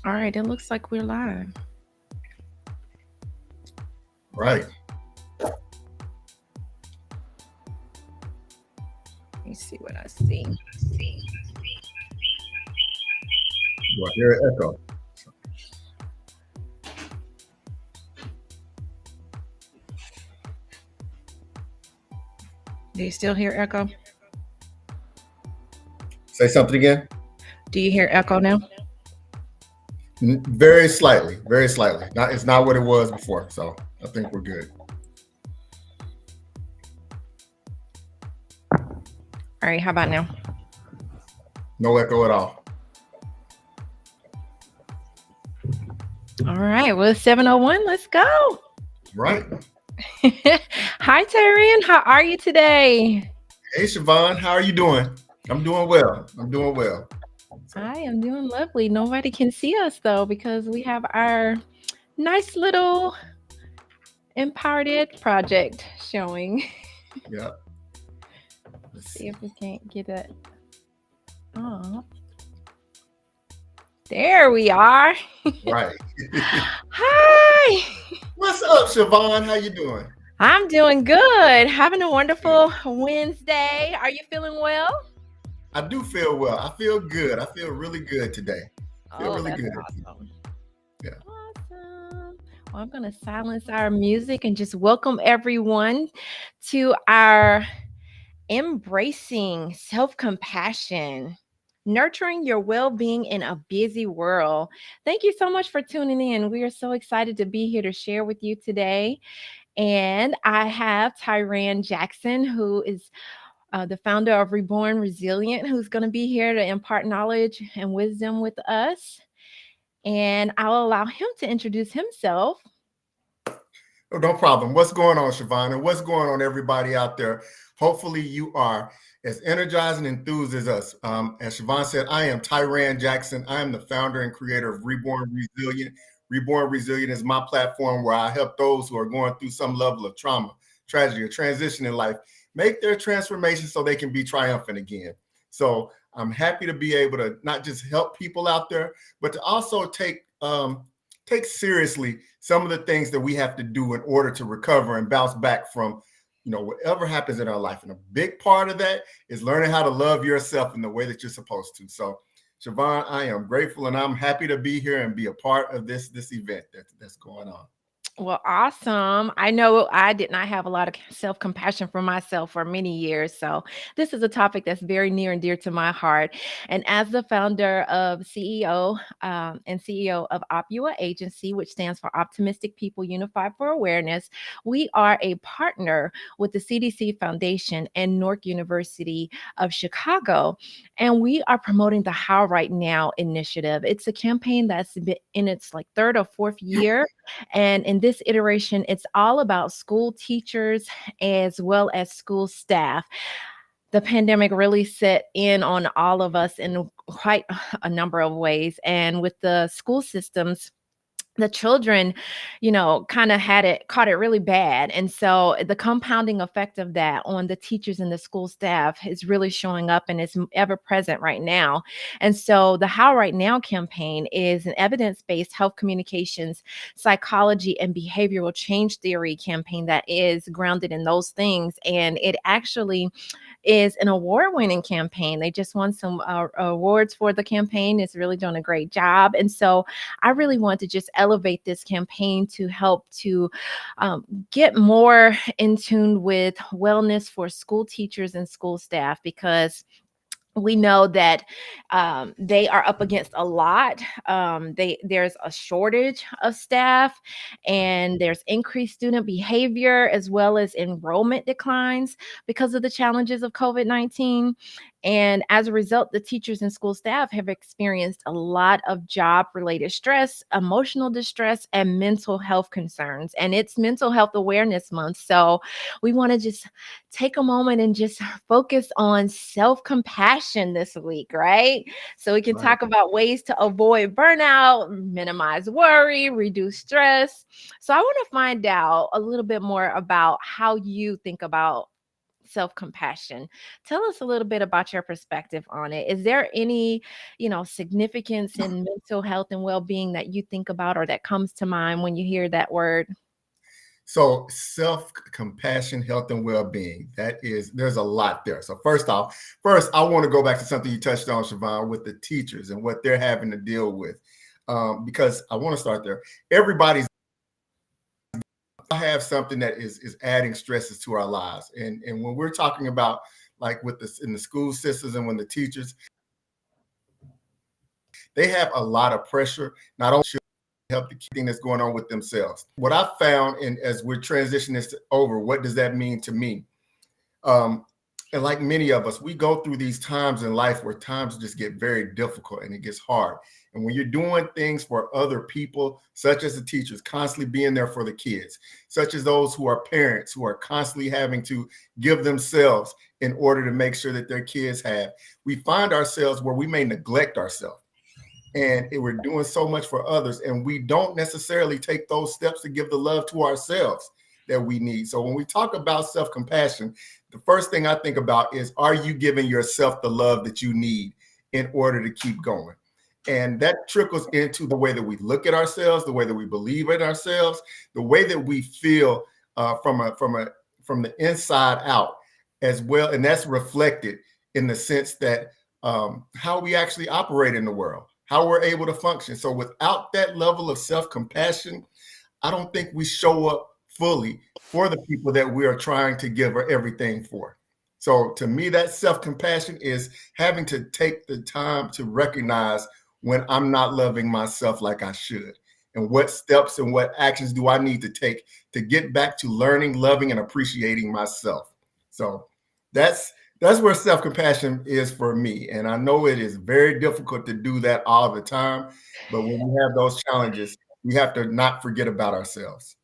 All right, it looks like we're live. Right. Let me see what I see. You hear an echo. Do you still hear echo? Say something again. Do you hear echo now? Very slightly. Very slightly. Not. It's not what it was before. So I think we're good. All right, how about now? No echo at all. All right, well, it's 7:01. Let's go. Right. Hi, Tyrion. How are you today? Hey, Siobhan, how are you doing? I'm doing well. I'm doing well. So, I am doing lovely. Nobody can see us though because we have our nice little Empowered Ed project showing. yeah. Let's see if we can't get it. Oh, there we are. Right. Hi. What's up, Siobhan? How you doing? I'm doing good. Having a wonderful Wednesday. Are you feeling well? I do feel well. I feel good. I feel really good today. Feel Oh, really that's good. awesome. Yeah. Awesome. Well, I'm going to silence our music and just welcome everyone to our embracing self compassion, nurturing your well being in a busy world. Thank you so much for tuning in. We are so excited to be here to share with you today. And I have Tyran Jackson, who is the founder of Reborn Resilient, who's going to be here to impart knowledge and wisdom with us. And I'll allow him to introduce himself. Oh, no problem. What's going on, Siobhan? And what's going on, everybody out there? Hopefully, you are as energized and enthused as us. As Siobhan said, I am Tyran Jackson. I am the founder and creator of Reborn Resilient. Reborn Resilient is my platform where I help those who are going through some level of trauma, tragedy, or transition in life make their transformation so they can be triumphant again. So I'm happy to be able to not just help people out there, but to also take seriously some of the things that we have to do in order to recover and bounce back from, whatever happens in our life. And a big part of that is learning how to love yourself in the way that you're supposed to. So, Siobhan, I am grateful and I'm happy to be here and be a part of this event that's going on. Well, awesome. I know I did not have a lot of self compassion for myself for many years. So, this is a topic that's very near and dear to my heart. And as the founder of and CEO of Opua Agency, which stands for Optimistic People Unified for Awareness, we are a partner with the CDC Foundation and Newark University of Chicago. And we are promoting the How Right Now initiative. It's a campaign that's been in its like third or fourth year. And in this iteration, it's all about school teachers as well as school staff. The pandemic really set in on all of us in quite a number of ways. And with the school systems, the children, kind of caught it really bad. And so the compounding effect of that on the teachers and the school staff is really showing up and is ever present right now. And so the How Right Now campaign is an evidence-based health communications, psychology, and behavioral change theory campaign that is grounded in those things. And it actually is an award-winning campaign. They just won some awards for the campaign. It's really doing a great job. And so I really want to just elevate this campaign to help to get more in tune with wellness for school teachers and school staff, because we know that they are up against a lot. There's a shortage of staff, and there's increased student behavior as well as enrollment declines because of the challenges of COVID-19. And as a result, the teachers and school staff have experienced a lot of job-related stress, emotional distress, and mental health concerns. And it's Mental Health Awareness Month, so we want to just take a moment and just focus on self-compassion this week, right? So we can Right. talk about ways to avoid burnout, minimize worry, reduce stress. So I want to find out a little bit more about how you think about self-compassion. Tell us a little bit about your perspective on it. Is there any, significance in mental health and well-being that you think about or that comes to mind when you hear that word? So self-compassion, health, and well-being. There's a lot there. So first I want to go back to something you touched on, Siobhan, with the teachers and what they're having to deal with. Because I want to start there. Everybody's have something that is adding stresses to our lives. And when we're talking about like with this in the school systems and when the teachers, they have a lot of pressure, not only to help the thing that's going on with themselves. What I found, and as we're transitioning this over, what does that mean to me? Um, and like many of us, we go through these times in life where times just get very difficult and it gets hard. And when you're doing things for other people, such as the teachers, constantly being there for the kids, such as those who are parents who are constantly having to give themselves in order to make sure that their kids have, we find ourselves where we may neglect ourselves and we're doing so much for others and we don't necessarily take those steps to give the love to ourselves that we need. So when we talk about self-compassion, the first thing I think about is, are you giving yourself the love that you need in order to keep going? And that trickles into the way that we look at ourselves, the way that we believe in ourselves, the way that we feel from the inside out as well. And that's reflected in the sense that how we actually operate in the world, how we're able to function. So without that level of self-compassion, I don't think we show up fully for the people that we are trying to give everything for. So to me, that self-compassion is having to take the time to recognize when I'm not loving myself like I should. And what steps and what actions do I need to take to get back to learning, loving, and appreciating myself? So that's that's where self-compassion is for me. And I know it is very difficult to do that all the time. But when we have those challenges, we have to not forget about ourselves.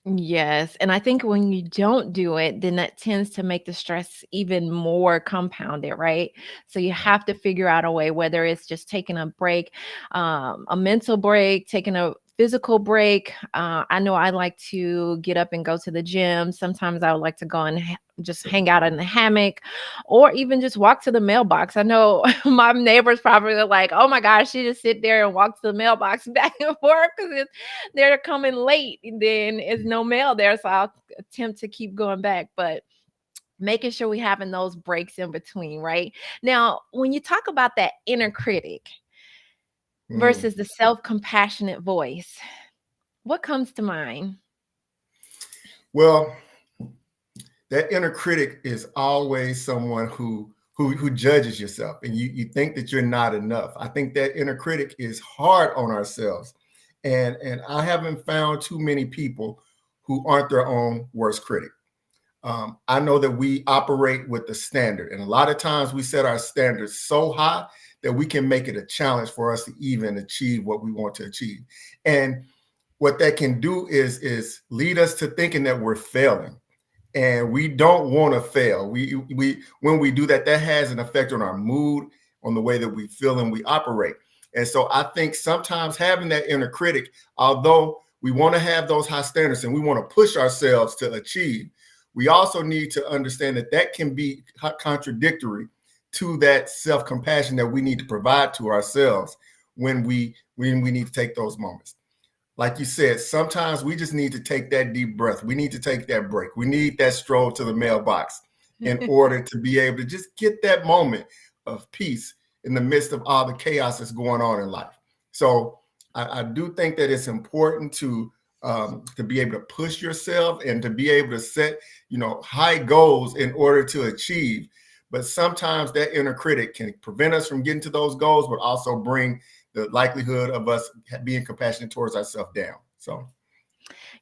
Yes, and I think when you don't do it, then that tends to make the stress even more compounded, right? So you have to figure out a way, whether it's just taking a break, a mental break, taking a physical break. I know I like to get up and go to the gym. Sometimes I would like to go and just hang out in the hammock or even just walk to the mailbox. I know my neighbors probably are like, oh my gosh, she just sit there and walk to the mailbox back and forth because they're coming late and then there's no mail there. So I'll attempt to keep going back. But making sure we having those breaks in between, right? Now, when you talk about that inner critic Mm. versus the self-compassionate voice, what comes to mind? Well, that inner critic is always someone who judges yourself, and you think that you're not enough. I think that inner critic is hard on ourselves, and I haven't found too many people who aren't their own worst critic. I know that we operate with the standard, and a lot of times we set our standards so high that we can make it a challenge for us to even achieve what we want to achieve. And what that can do is lead us to thinking that we're failing, and we don't want to fail. We when we do that, that has an effect on our mood, on the way that we feel and we operate. And so I think sometimes having that inner critic, although we want to have those high standards and we want to push ourselves to achieve, we also need to understand that that can be contradictory to that self-compassion that we need to provide to ourselves when we need to take those moments. Like you said, sometimes we just need to take that deep breath. We need to take that break. We need that stroll to the mailbox in order to be able to just get that moment of peace in the midst of all the chaos that's going on in life. So I do think that it's important to be able to push yourself and to be able to set, high goals in order to achieve. But sometimes that inner critic can prevent us from getting to those goals, but also bring the likelihood of us being compassionate towards ourselves down. So,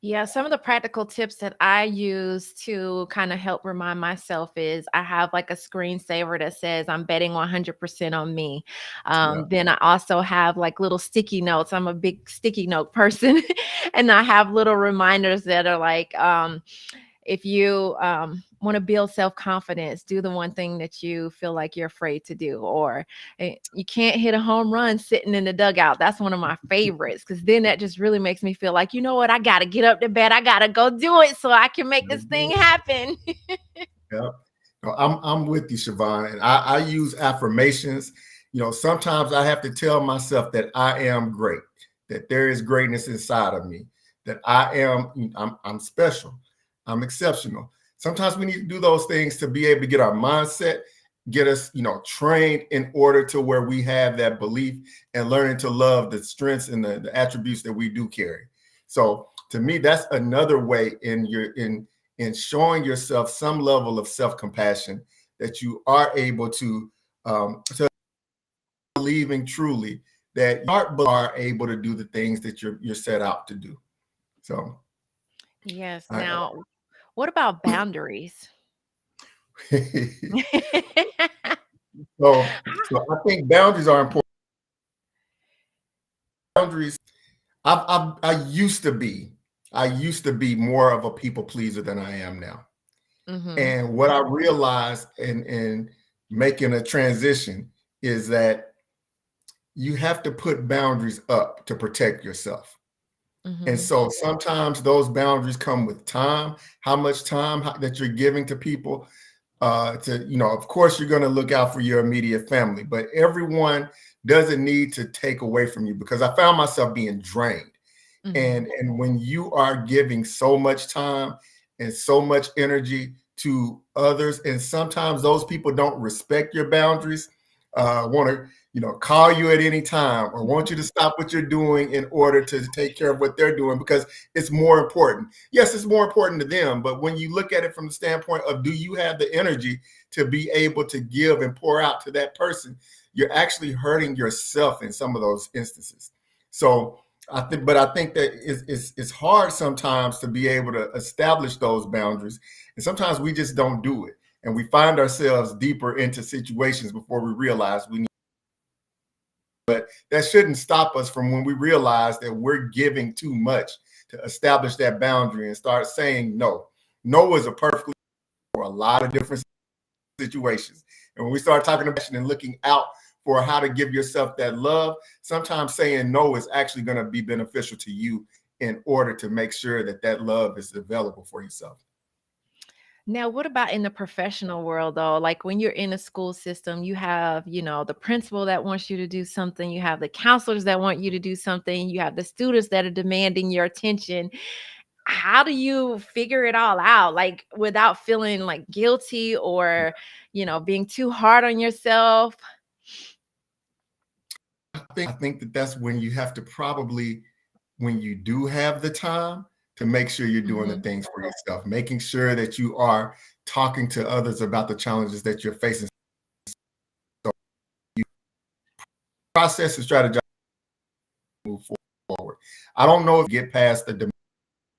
Yeah, some of the practical tips that I use to kind of help remind myself is I have like a screensaver that says I'm betting 100% on me. yeah. Then I also have like little sticky notes. I'm a big sticky note person. And I have little reminders that are like, if you want to build self confidence, do the one thing that you feel like you're afraid to do, or you can't hit a home run sitting in the dugout. That's one of my favorites because then that just really makes me feel like, you know what, I got to get up to bed. I got to go do it so I can make this thing happen. Yeah. No, I'm with you, Siobhan, and I use affirmations. Sometimes I have to tell myself that I am great, that there is greatness inside of me, that I'm special, I'm exceptional. Sometimes we need to do those things to be able to get our mindset, get us, trained in order to where we have that belief and learning to love the strengths and the attributes that we do carry. So to me, that's another way in showing yourself some level of self-compassion that you are able to believing truly that you are able to do the things that you're set out to do. So, Yes. I, Now, what about boundaries? so I think boundaries are important. Boundaries. I used to be more of a people pleaser than I am now. Mhm. And what I realized in making a transition is that you have to put boundaries up to protect yourself. And Mhm. so sometimes those boundaries come with time, how much time that you're giving to people. Of course, you're going to look out for your immediate family, but everyone doesn't need to take away from you, because I found myself being drained. Mhm. And when you are giving so much time and so much energy to others, and sometimes those people don't respect your boundaries, want to call you at any time or want you to stop what you're doing in order to take care of what they're doing because it's more important. Yes, it's more important to them, but when you look at it from the standpoint of, do you have the energy to be able to give and pour out to that person, you're actually hurting yourself in some of those instances. So I think that it's hard sometimes to be able to establish those boundaries, and sometimes we just don't do it, and we find ourselves deeper into situations before we realize we need. But that shouldn't stop us from when we realize that we're giving too much to establish that boundary and start saying no. No is a perfectly for a lot of different situations. And when we start talking about and looking out for how to give yourself that love, sometimes saying no is actually going to be beneficial to you in order to make sure that that love is available for yourself. Now, what about in the professional world though? Like when you're in a school system, you have, the principal that wants you to do something, you have the counselors that want you to do something, you have the students that are demanding your attention. How do you figure it all out like without feeling like guilty or, being too hard on yourself? I think that that's when you have to probably, when you do have the time, to make sure you're doing the Mhm. things for yourself, making sure that you are talking to others about the challenges that you're facing. So process and strategize, move forward. I don't know if you get past the demand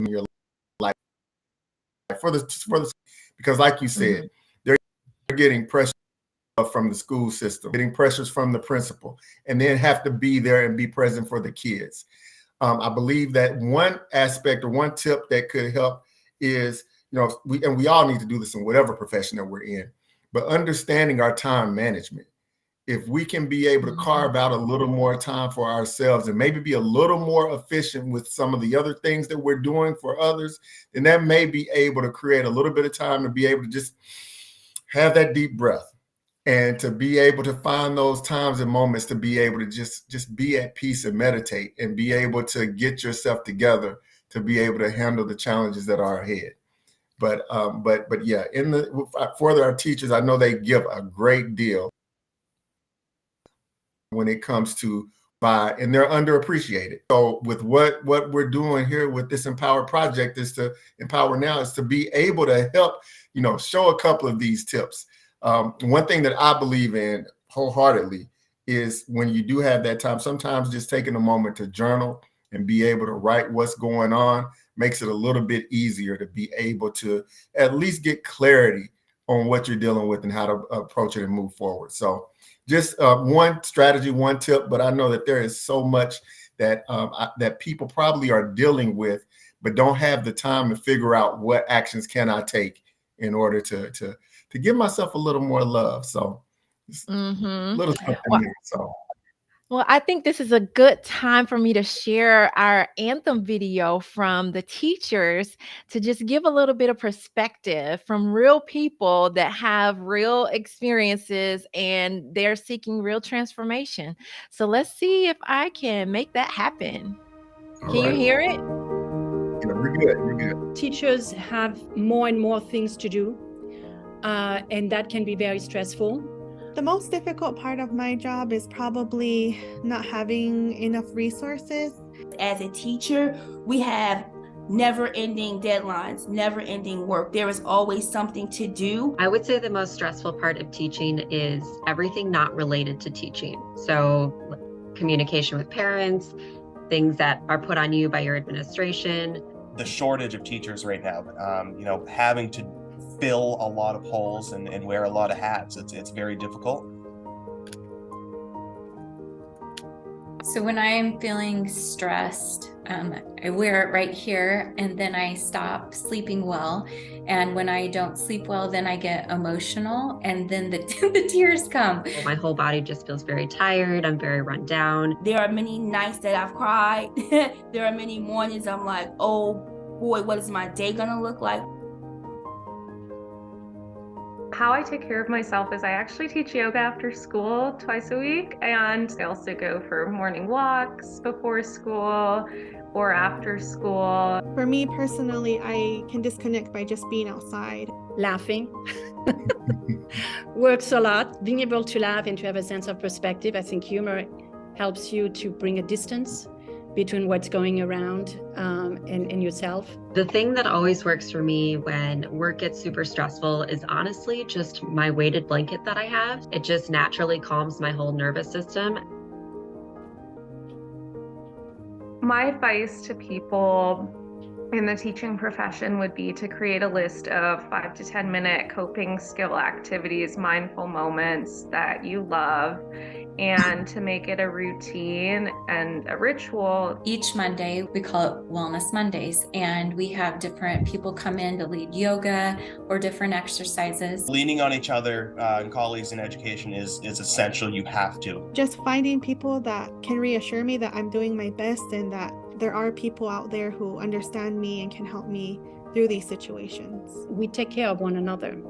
in your life for the because like you said, Mhm. they're getting pressure from the school system, getting pressures from the principal, and then have to be there and be present for the kids. I believe that one aspect or one tip that could help is, we all need to do this in whatever profession that we're in, but understanding our time management. If we can be able to Mhm. carve out a little more time for ourselves and maybe be a little more efficient with some of the other things that we're doing for others, then that may be able to create a little bit of time to be able to just have that deep breath and to be able to find those times and moments to be able to just be at peace and meditate and be able to get yourself together to be able to handle the challenges that are ahead. But yeah, in the for our teachers, I know they give a great deal when it comes to by, and they're underappreciated. So with what we're doing here with this Empower project is to empower now is to be able to help, show a couple of these tips. One thing that I believe in wholeheartedly is when you do have that time, sometimes just taking a moment to journal and be able to write what's going on makes it a little bit easier to be able to at least get clarity on what you're dealing with and how to approach it and move forward. So just one strategy, one tip, but I know that there is so much that that people probably are dealing with, but don't have the time to figure out what actions can I take in order to give myself a little more love. So it's a Mhm. little something Well, there. So Well, I think this is a good time for me to share our anthem video from the teachers to just give a little bit of perspective from real people that have real experiences and they're seeking real transformation. So let's see if I can make that happen. All Can you right. hear it? Yeah, we're good. We're good. Teachers have more and more things to do, and that can be very stressful. The most difficult part of my job is probably not having enough resources. As a teacher, we have never-ending deadlines, never-ending work. There is always something to do. I would say the most stressful part of teaching is everything not related to teaching. So communication with parents, things that are put on you by your administration. The shortage of teachers right now, having to fill a lot of holes and wear a lot of hats. It's very difficult. So when I'm feeling stressed, I wear it right here and then I stop sleeping well. And when I don't sleep well, then I get emotional and then the, the tears come. My whole body just feels very tired. I'm very run down. There are many nights that I've cried. There are many mornings I'm like, oh boy, what is my day gonna look like? How I take care of myself is I actually teach yoga after school twice a week, and I also go for morning walks before school or after school. For me personally, I can disconnect by just being outside. Laughing works a lot. Being able to laugh and to have a sense of perspective, I think humor helps you to bring a distance between what's going around and yourself. The thing that always works for me when work gets super stressful is honestly just my weighted blanket that I have. It just naturally calms my whole nervous system. My advice to people in the teaching profession would be to create a list of 5 to 10 minute coping skill activities, mindful moments that you love, and to make it a routine and a ritual. Each Monday, we call it Wellness Mondays, and we have different people come in to lead yoga or different exercises. Leaning on each other and colleagues in education is essential. You have to. Just finding people that can reassure me that I'm doing my best and that there are people out there who understand me and can help me through these situations. We take care of one another.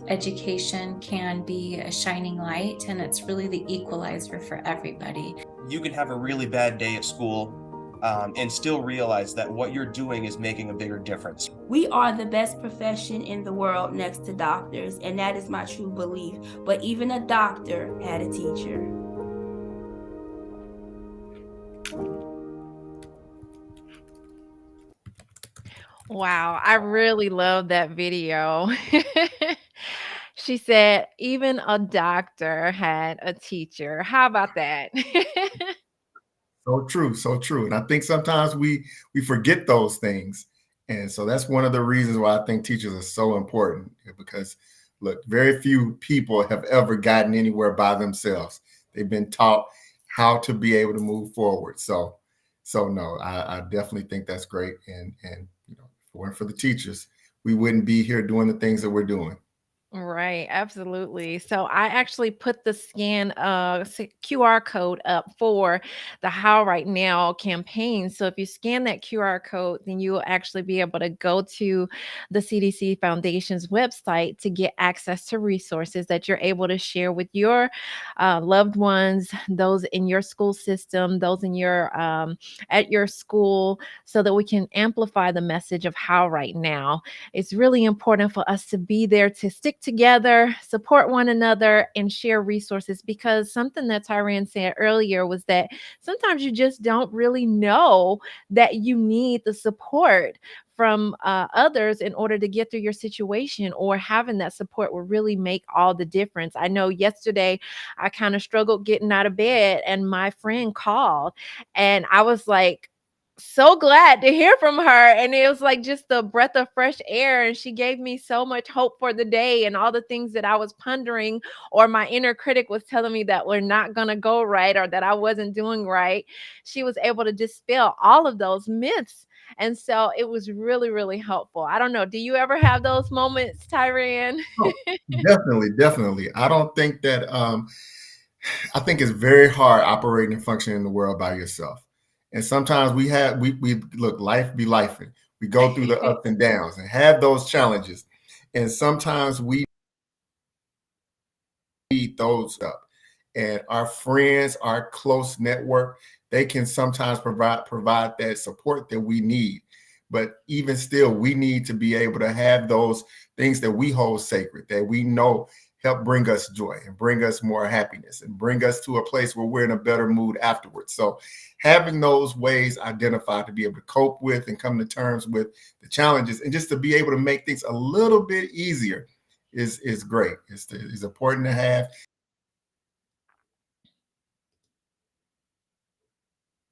Education can be a shining light, and it's really the equalizer for everybody. You can have a really bad day at school and still realize that what you're doing is making a bigger difference. We are the best profession in the world next to doctors, and that is my true belief. But even a doctor had a teacher. Wow, I really love that video. She said, even a doctor had a teacher. How about that? So true, so true. And I think sometimes we forget those things. And so that's one of the reasons why I think teachers are so important, because look, very few people have ever gotten anywhere by themselves. They've been taught how to be able to move forward. So no, I definitely think that's great. And if it weren't for the teachers, we wouldn't be here doing the things that we're doing. Right, absolutely. So I actually put the QR code up for the How Right Now campaign. So if you scan that QR code, then you will actually be able to go to the CDC Foundation's website to get access to resources that you're able to share with your loved ones, those in your school system, those in your at your school, so that we can amplify the message of How Right Now. It's really important for us to be there to stick together, support one another, and share resources, because something that Tyran said earlier was that sometimes you just don't really know that you need the support from others in order to get through your situation, or having that support will really make all the difference. I know yesterday I kind of struggled getting out of bed and my friend called and I was like, so glad to hear from her. And it was like just a breath of fresh air. And she gave me so much hope for the day and all the things that I was pondering, or my inner critic was telling me that were not going to go right or that I wasn't doing right. She was able to dispel all of those myths. And so it was really, really helpful. I don't know. Do you ever have those moments, Tyran? Oh, definitely, definitely. I don't think that I think it's very hard operating and functioning in the world by yourself. And sometimes we look, life be life. We go through the ups and downs and have those challenges. And sometimes we need those up. And our friends, our close network, they can sometimes provide that support that we need. But even still, we need to be able to have those things that we hold sacred, that we know help bring us joy and bring us more happiness and bring us to a place where we're in a better mood afterwards. So having those ways identified to be able to cope with and come to terms with the challenges and just to be able to make things a little bit easier is great. It's important to have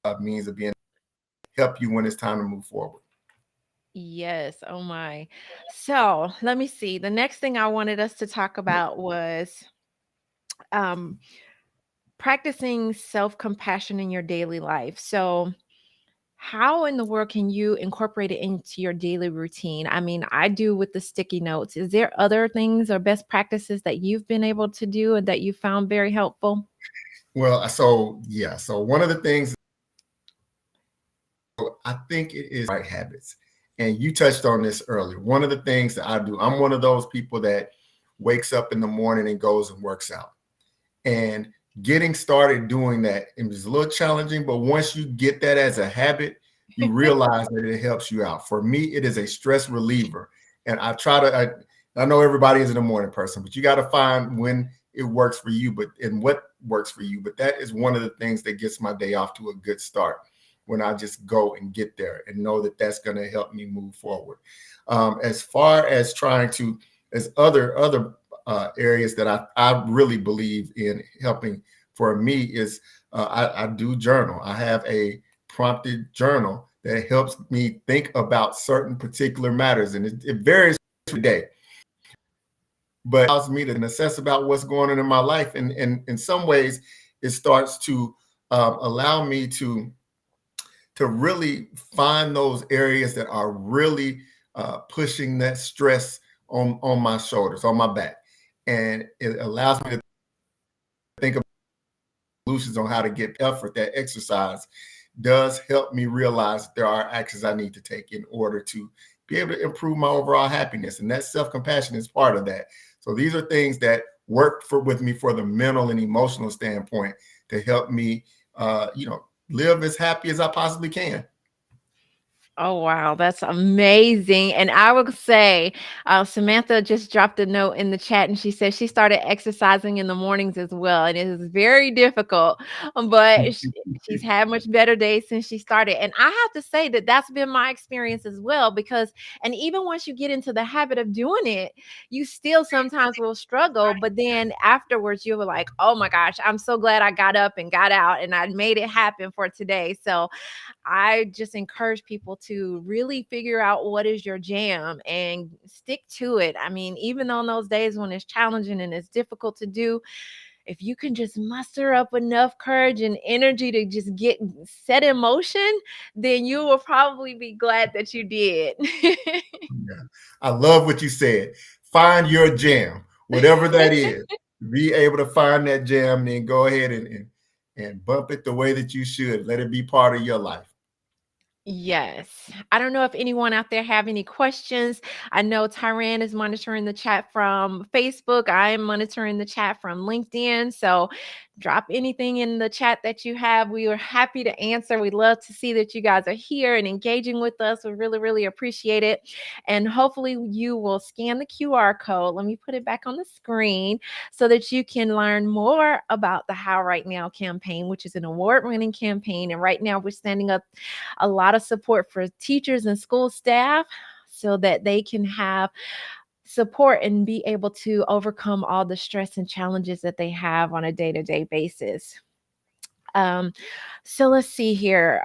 a means of being help you when it's time to move forward. Yes. Oh my. So let me see. The next thing I wanted us to talk about was um, practicing self compassion in your daily life. So, how in the world can you incorporate it into your daily routine? I mean, I do with the sticky notes. Is there other things or best practices that you've been able to do and that you found very helpful? Well, so yeah, so one of the things I think it is right habits. And you touched on this earlier. One of the things that I do, I'm one of those people that wakes up in the morning and goes and works out. And getting started doing that, it was a little challenging, but once you get that as a habit, you realize that it helps you out. For me, it is a stress reliever. And I know everybody isn't a morning person, but you got to find when it works for you, but and what works for you. But that is one of the things that gets my day off to a good start when I just go and get there and know that that's going to help me move forward. As far as trying to, as other areas that I really believe in helping for me is I do journal. I have a prompted journal that helps me think about certain particular matters, and it varies every day, but it allows me to assess about what's going on in my life, and in some ways, it starts to allow me to really find those areas that are really pushing that stress on my shoulders, on my back, and it allows me to think of solutions on how to get effort. That exercise does help me realize there are actions I need to take in order to be able to improve my overall happiness, and that self-compassion is part of that. So these are things that work with me for the mental and emotional standpoint to help me live as happy as I possibly can. Oh, wow. That's amazing. And I would say, Samantha just dropped a note in the chat and she said she started exercising in the mornings as well. And it is very difficult, but she's had much better days since she started. And I have to say that that's been my experience as well, because, and even once you get into the habit of doing it, you still sometimes will struggle. But then afterwards, you were like, oh my gosh, I'm so glad I got up and got out and I made it happen for today. So, I just encourage people to really figure out what is your jam and stick to it. I mean, even on those days when it's challenging and it's difficult to do, if you can just muster up enough courage and energy to just get set in motion, then you will probably be glad that you did. Yeah. I love what you said. Find your jam, whatever that is. Be able to find that jam, then go ahead and bump it the way that you should. Let it be part of your life. Yes. I don't know if anyone out there have any questions. I know Tyran is monitoring the chat from Facebook. I am monitoring the chat from LinkedIn. So drop anything in the chat that you have. We are happy to answer. We love to see that you guys are here and engaging with us. We really, really appreciate it. And hopefully you will scan the QR code. Let me put it back on the screen so that you can learn more about the How Right Now campaign, which is an award-winning campaign. And right now we're standing up a lot of support for teachers and school staff so that they can have support and be able to overcome all the stress and challenges that they have on a day-to-day basis. Um, so let's see here.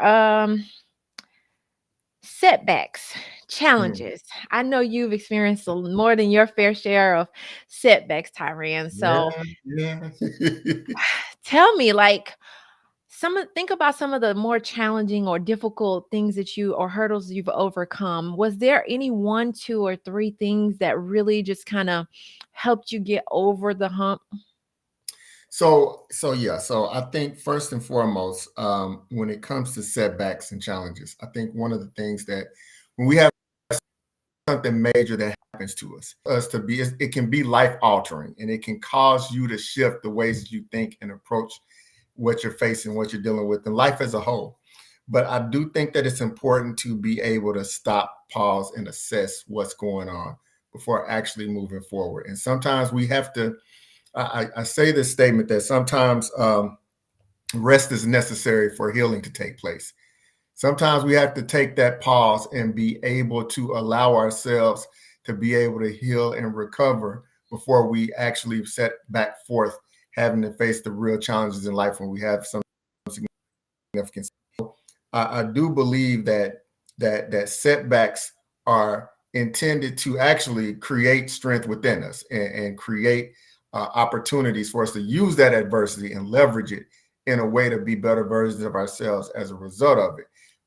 setbacks, Mm. challenges. I know you've experienced more than your fair share of setbacks, Tyrian. So Yeah, yeah. tell me, like, think about some of the more challenging or difficult things that you or hurdles you've overcome. Was there any one, two, or three things that really just kind of helped you get over the hump? So yeah. So I think first and foremost, when it comes to setbacks and challenges, I think one of the things that when we have something major that happens to us to be, it can be life altering, and it can cause you to shift the ways that you think and approach what you're facing, what you're dealing with, and life as a whole. But I do think that it's important to be able to stop, pause, and assess what's going on before actually moving forward. And sometimes we have to. I say this statement that sometimes rest is necessary for healing to take place. Sometimes we have to take that pause and be able to allow ourselves to be able to heal and recover before we actually set back forth, having to face the real challenges in life when we have some significance. I do believe that setbacks are intended to actually create strength within us and create opportunities for us to use that adversity and leverage it in a way to be better versions of ourselves as a result of it.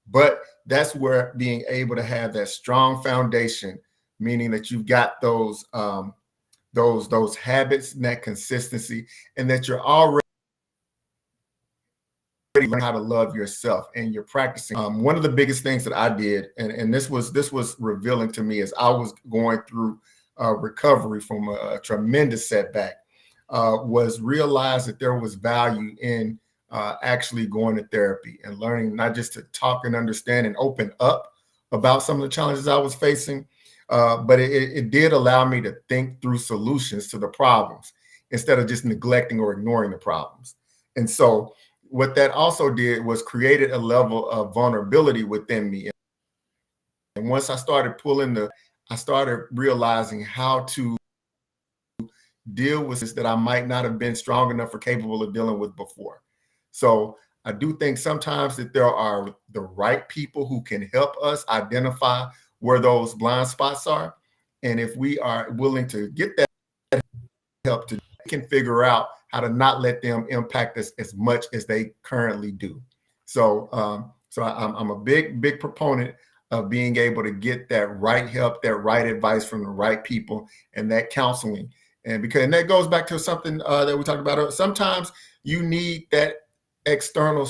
But that's where being able to have that strong foundation, meaning that you've got those habits and that consistency, and that you're already learn how to love yourself and you're practicing. One of the biggest things that I did, and this was revealing to me as I was going through recovery from a tremendous setback, was realize that there was value in actually going to therapy and learning not just to talk and understand and open up about some of the challenges I was facing, but it did allow me to think through solutions to the problems instead of just neglecting or ignoring the problems. And so what that also did was created a level of vulnerability within me. And once I started I started realizing how to deal with this that I might not have been strong enough or capable of dealing with before. So I do think sometimes that there are the right people who can help us identify where those blind spots are. And if we are willing to get that help to can figure out how to not let them impact us as much as they currently do. So I'm a big proponent of being able to get that right help, that right advice from the right people, and that counseling. And that goes back to something that we talked about earlier. Sometimes you need that external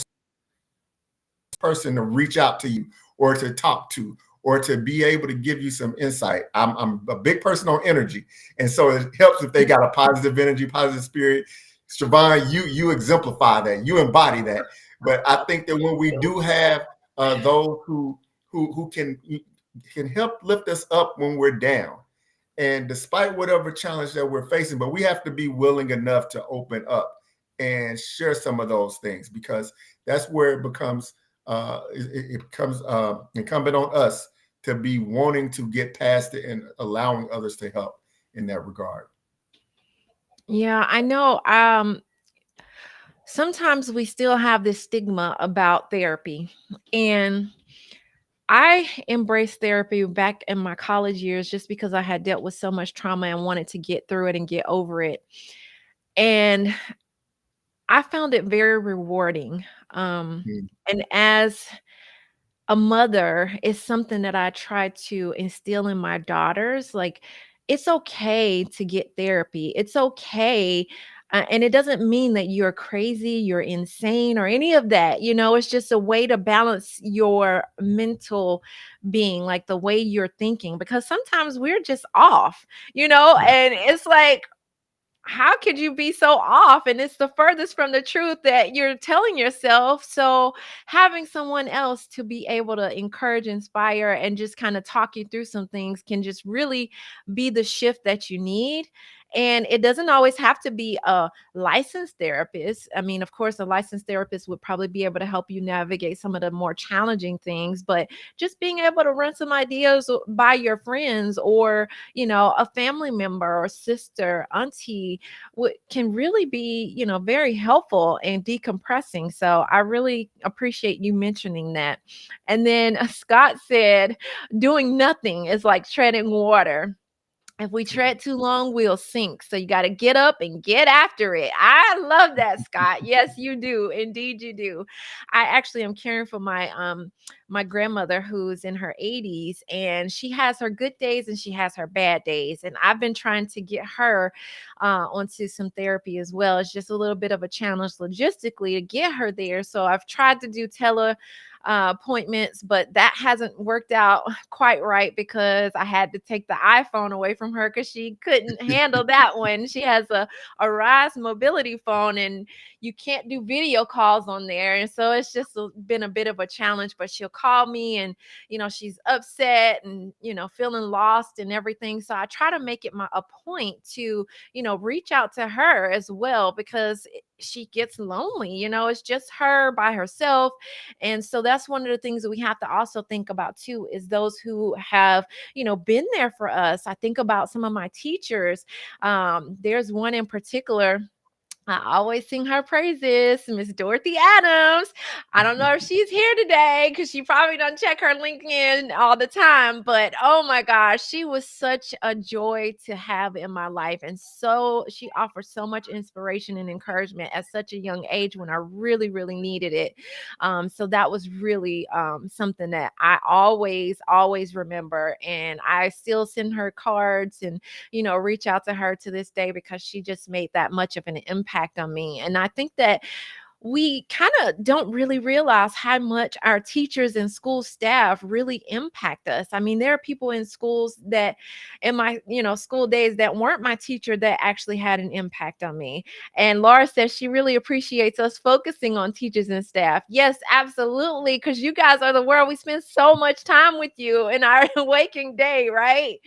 person to reach out to you or to talk to or to be able to give you some insight. I'm a big person on energy. And so it helps if they got a positive energy, positive spirit. Siobhan, you exemplify that, you embody that. But I think that when we do have those who can help lift us up when we're down, and despite whatever challenge that we're facing, but we have to be willing enough to open up and share some of those things, because that's where it becomes it becomes incumbent on us to be wanting to get past it and allowing others to help in that regard. Yeah, I know. Sometimes we still have this stigma about therapy. And I embraced therapy back in my college years just because I had dealt with so much trauma and wanted to get through it and get over it. And I found it very rewarding. Mm. And as a mother, it's something that I try to instill in my daughters. Like, it's okay to get therapy. It's okay. And it doesn't mean that you're crazy, you're insane, or any of that. It's just a way to balance your mental being, like the way you're thinking, because sometimes we're just off, Yeah. and it's like, how could you be so off? And it's the furthest from the truth that you're telling yourself. So having someone else to be able to encourage, inspire, and just kind of talk you through some things can just really be the shift that you need. And it doesn't always have to be a licensed therapist. I mean, of course, a licensed therapist would probably be able to help you navigate some of the more challenging things, but just being able to run some ideas by your friends, or, a family member or sister, auntie, can really be, very helpful in decompressing. So I really appreciate you mentioning that. And then Scott said, doing nothing is like treading water. If we tread too long, we'll sink. So you got to get up and get after it. I love that, Scott. Yes, you do. Indeed, you do. I actually am caring for my grandmother who's in her 80s, and she has her good days and she has her bad days. And I've been trying to get her onto some therapy as well. It's just a little bit of a challenge logistically to get her there. So I've tried to do appointments, but that hasn't worked out quite right because I had to take the iPhone away from her because she couldn't handle that one. She has a Rise mobility phone, and you can't do video calls on there. And so it's just been a bit of a challenge, but she'll call me, and, she's upset and, feeling lost and everything. So I try to make it a point to, reach out to her as well, because she gets lonely. It's just her by herself. And so that's one of the things that we have to also think about too, is those who have, been there for us. I think about some of my teachers. There's one in particular. I always sing her praises, Miss Dorothy Adams. I don't know if she's here today because she probably doesn't check her LinkedIn all the time. But oh my gosh, she was such a joy to have in my life. And so she offered so much inspiration and encouragement at such a young age when I really, really needed it. So that was really something that I always remember. And I still send her cards and, reach out to her to this day because she just made that much of an impact on me. And I think that we kind of don't really realize how much our teachers and school staff really impact us. I mean, there are people in schools that in my, school days that weren't my teacher that actually had an impact on me. And Laura says she really appreciates us focusing on teachers and staff. Yes, absolutely. Because you guys are the world. We spend so much time with you in our waking day, right?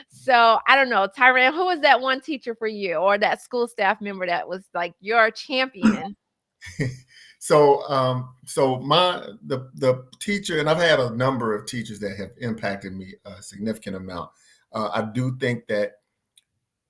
So I don't know, Tyran, who was that one teacher for you, or that school staff member that was like your champion? So the teacher, and I've had a number of teachers that have impacted me a significant amount. I do think that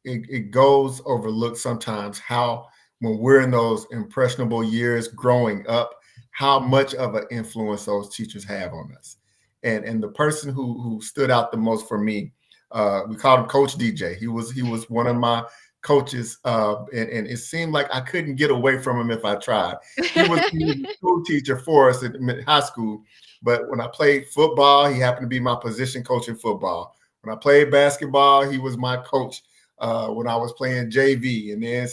it goes overlooked sometimes how, when we're in those impressionable years growing up, how much of an influence those teachers have on us. And the person who stood out the most for me, we called him Coach DJ. He was one of my coaches, and it seemed like I couldn't get away from him if I tried. He was a school teacher for us at high school, but when I played football, he happened to be my position coach in football. When I played basketball, he was my coach when I was playing JV. And then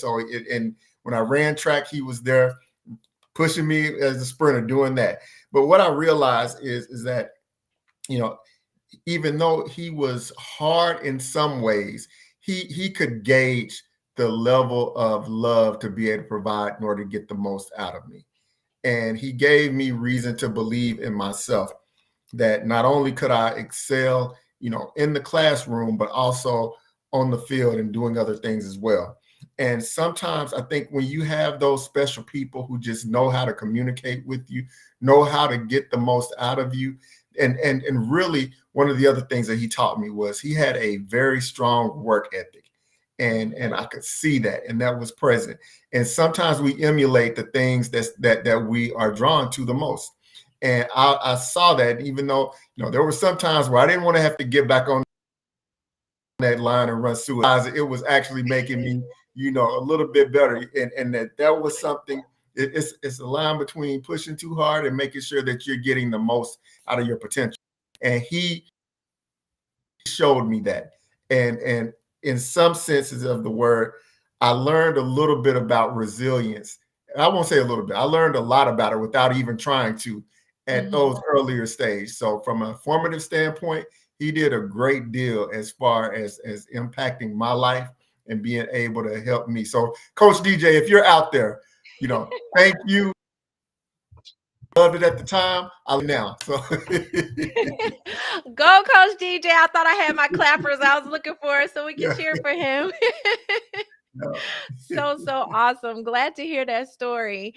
and when I ran track, he was there pushing me as a sprinter doing that. But what I realized is that, even though he was hard in some ways, he could gauge the level of love to be able to provide in order to get the most out of me. And he gave me reason to believe in myself, that not only could I excel, in the classroom, but also on the field and doing other things as well. And sometimes I think when you have those special people who just know how to communicate with you, know how to get the most out of you, and really one of the other things that he taught me was he had a very strong work ethic. And I could see that, and that was present. And sometimes we emulate the things that we are drawn to the most. And I saw that, even though, there were some times where I didn't want to have to get back on that line and run suicide. It was actually making me, a little bit better. And that was something, it's a line between pushing too hard and making sure that you're getting the most out of your potential. And he showed me that. And in some senses of the word, I learned a little bit about resilience. I won't say a little bit. I learned a lot about it without even trying to at those earlier stages. So from a formative standpoint, he did a great deal as far as impacting my life and being able to help me. So Coach DJ, if you're out there, thank you. loved it at the time. I love it now. So Go, Coach DJ. I thought I had my clappers I was looking for so we can yeah, cheer for him. yeah. So awesome. Glad to hear that story.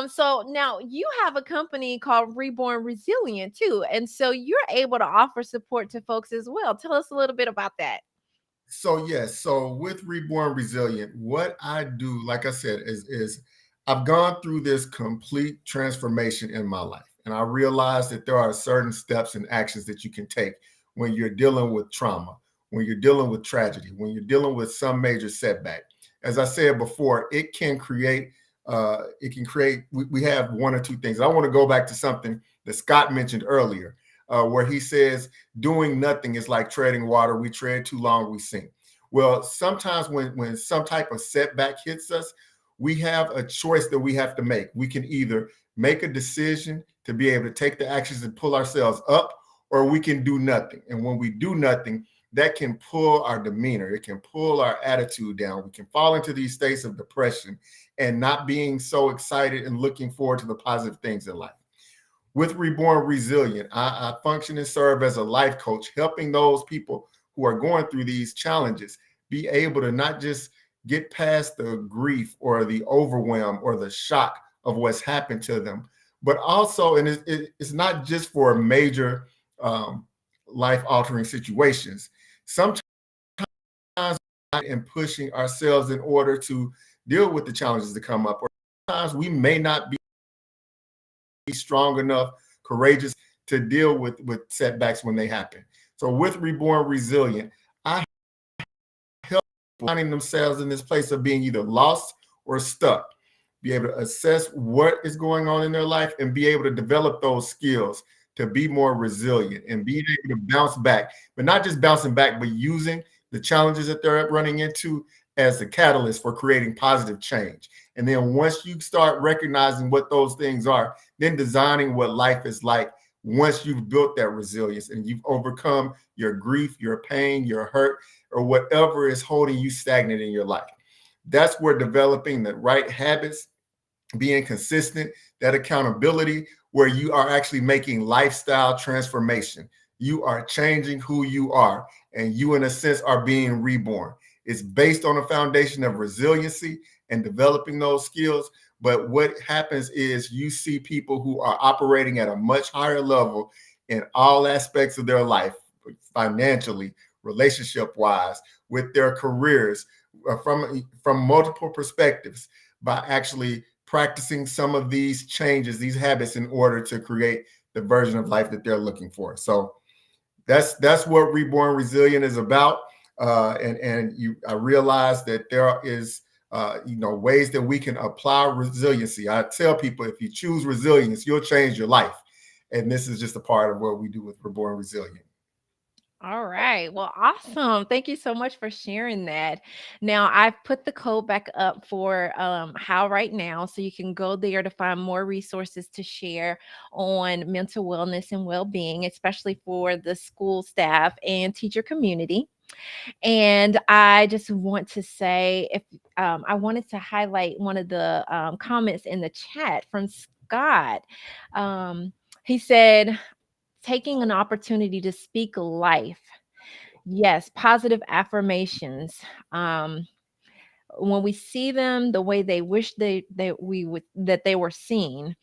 So now you have a company called Reborn Resilient too. And so you're able to offer support to folks as well. Tell us a little bit about that. So yes, so with Reborn Resilient, what I do, like I said, is I've gone through this complete transformation in my life. And I realized that there are certain steps and actions that you can take when you're dealing with trauma, when you're dealing with tragedy, when you're dealing with some major setback. As I said before, we have one or two things. I want to go back to something that Scott mentioned earlier, where he says doing nothing is like treading water. We tread too long, we sink. Well, sometimes when some type of setback hits us, we have a choice that we have to make. We can either make a decision to be able to take the actions and pull ourselves up, or we can do nothing. And when we do nothing, that can pull our demeanor, it can pull our attitude down. We can fall into these states of depression and not being so excited and looking forward to the positive things in life. With Reborn Resilient, I function and serve as a life coach, helping those people who are going through these challenges be able to not just get past the grief or the overwhelm or the shock of what's happened to them, but also, and it's not just for major life altering situations. Sometimes in pushing ourselves in order to deal with the challenges that come up, or sometimes we may not be strong enough, courageous to deal with setbacks when they happen. So with Reborn Resilient, I help finding themselves in this place of being either lost or stuck, be able to assess what is going on in their life and be able to develop those skills to be more resilient and being able to bounce back, but not just bouncing back, but using the challenges that they're running into as the catalyst for creating positive change. And then once you start recognizing what those things are, then designing what life is like once you've built that resilience and you've overcome your grief, your pain, your hurt, or whatever is holding you stagnant in your life. That's where developing the right habits, being consistent, that accountability, where you are actually making lifestyle transformation. You are changing who you are, and you, in a sense, are being reborn. It's based on a foundation of resiliency and developing those skills. But what happens is you see people who are operating at a much higher level in all aspects of their life, financially, relationship wise, with their careers, from multiple perspectives, by actually practicing some of these changes, these habits, in order to create the version of life that they're looking for. So that's what Reborn Resilient is about. I realize that there is ways that we can apply resiliency. I tell people, if you choose resilience, you'll change your life. And this is just a part of what we do with Reborn Resilient. All right. Well, awesome. Thank you so much for sharing that. Now, I've put the code back up for How Right Now, so you can go there to find more resources to share on mental wellness and well being, especially for the school staff and teacher community. And I just want to say, if I wanted to highlight one of the comments in the chat from Scott. He said, taking an opportunity to speak life. Yes, positive affirmations. Um, when we see them the way they wish that they were seen,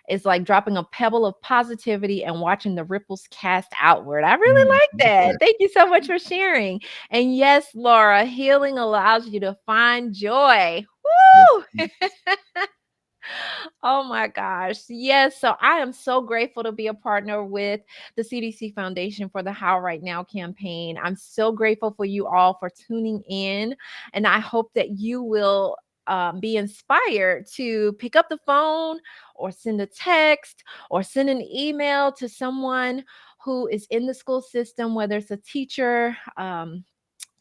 it's like dropping a pebble of positivity and watching the ripples cast outward. I really like that. Thank you so much for sharing. And yes, Laura, healing allows you to find joy. Woo! Oh my gosh. Yes. So I am so grateful to be a partner with the CDC Foundation for the How Right Now campaign. I'm so grateful for you all for tuning in. And I hope that you will be inspired to pick up the phone or send a text or send an email to someone who is in the school system, whether it's a teacher,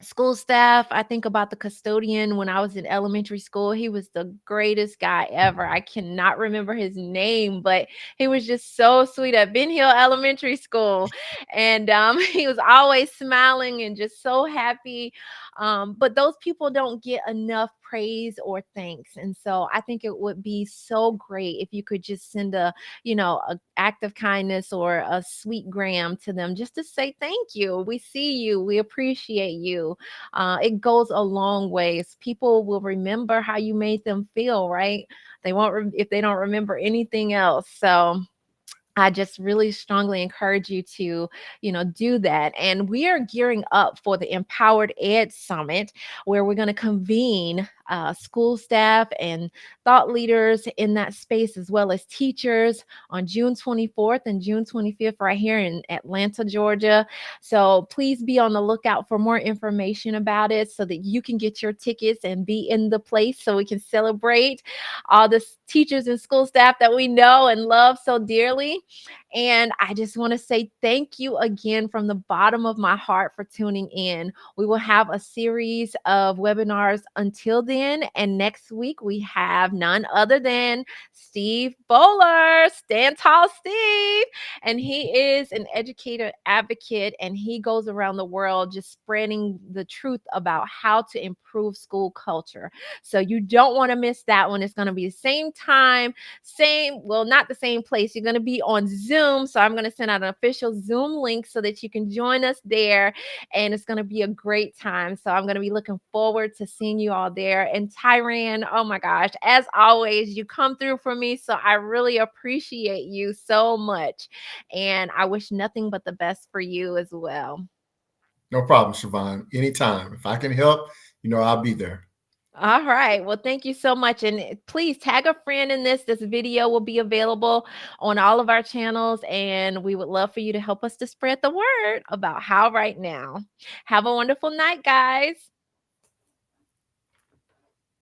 school staff. I think about the custodian when I was in elementary school. He was the greatest guy ever. I cannot remember his name, but he was just so sweet at Ben Hill Elementary School. And he was always smiling and just so happy. But those people don't get enough praise or thanks. And so I think it would be so great if you could just send a act of kindness or a sweet gram to them just to say thank you. We see you. We appreciate you. It goes a long ways. People will remember how you made them feel, right? They won't if they don't remember anything else. So I just really strongly encourage you to, do that. And we are gearing up for the Empowered Ed Summit, where we're going to convene school staff and thought leaders in that space, as well as teachers, on June 24th and June 25th, right here in Atlanta, Georgia. So please be on the lookout for more information about it so that you can get your tickets and be in the place so we can celebrate all the teachers and school staff that we know and love so dearly. And I just want to say thank you again from the bottom of my heart for tuning in. We will have a series of webinars until then. And next week, we have none other than Steve Bowler, Stand Tall Steve. And he is an educator advocate, and he goes around the world just spreading the truth about how to improve school culture. So you don't want to miss that one. It's going to be the same time, not the same place. You're going to be on Zoom. So I'm going to send out an official Zoom link so that you can join us there. And it's going to be a great time. So I'm going to be looking forward to seeing you all there. And Tyran, oh my gosh, as always, you come through for me. So I really appreciate you so much. And I wish nothing but the best for you as well. No problem, Siobhan. Anytime. If I can help, I'll be there. All right. Well, thank you so much. And please tag a friend in this. This video will be available on all of our channels. And we would love for you to help us to spread the word about how right now. Have a wonderful night, guys.